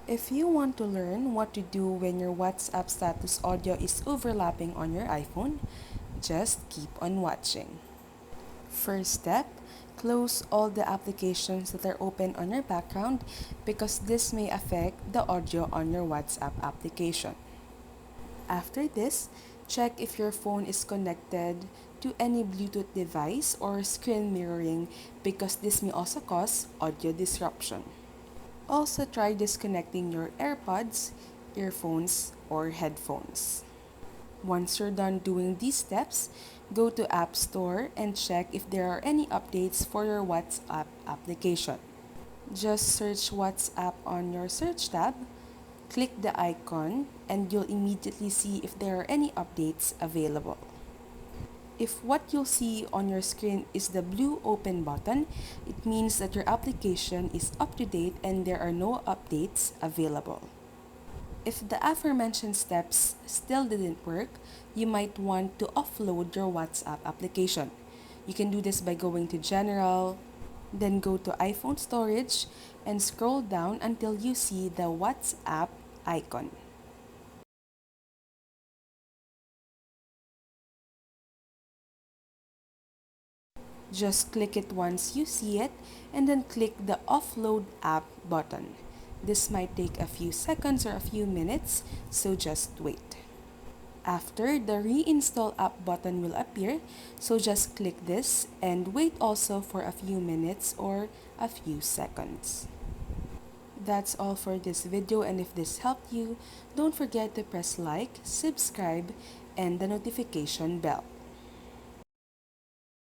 If you want to learn what to do when your WhatsApp status audio is overlapping on your iPhone, just keep on watching. First step, close all the applications that are open on your background because this may affect the audio on your WhatsApp application. After this, check if your phone is connected to any Bluetooth device or screen mirroring because this may also cause audio disruption. Also try disconnecting your AirPods, earphones, or headphones. Once you're done doing these steps, go to App Store and check if there are any updates for your WhatsApp application. Just search WhatsApp on your search tab, click the icon, and you'll immediately see if there are any updates available. If what you'll see on your screen is the blue open button, it means that your application is up to date and there are no updates available. If the aforementioned steps still didn't work, you might want to offload your WhatsApp application. You can do this by going to General, then go to iPhone Storage, and scroll down until you see the WhatsApp icon. Just click it once you see it and then click the Offload App button. This might take a few seconds or a few minutes, so just wait. After, the Reinstall App button will appear, so just click this and wait also for a few minutes or a few seconds. That's all for this video, and if this helped you, don't forget to press like, subscribe, and the notification bell.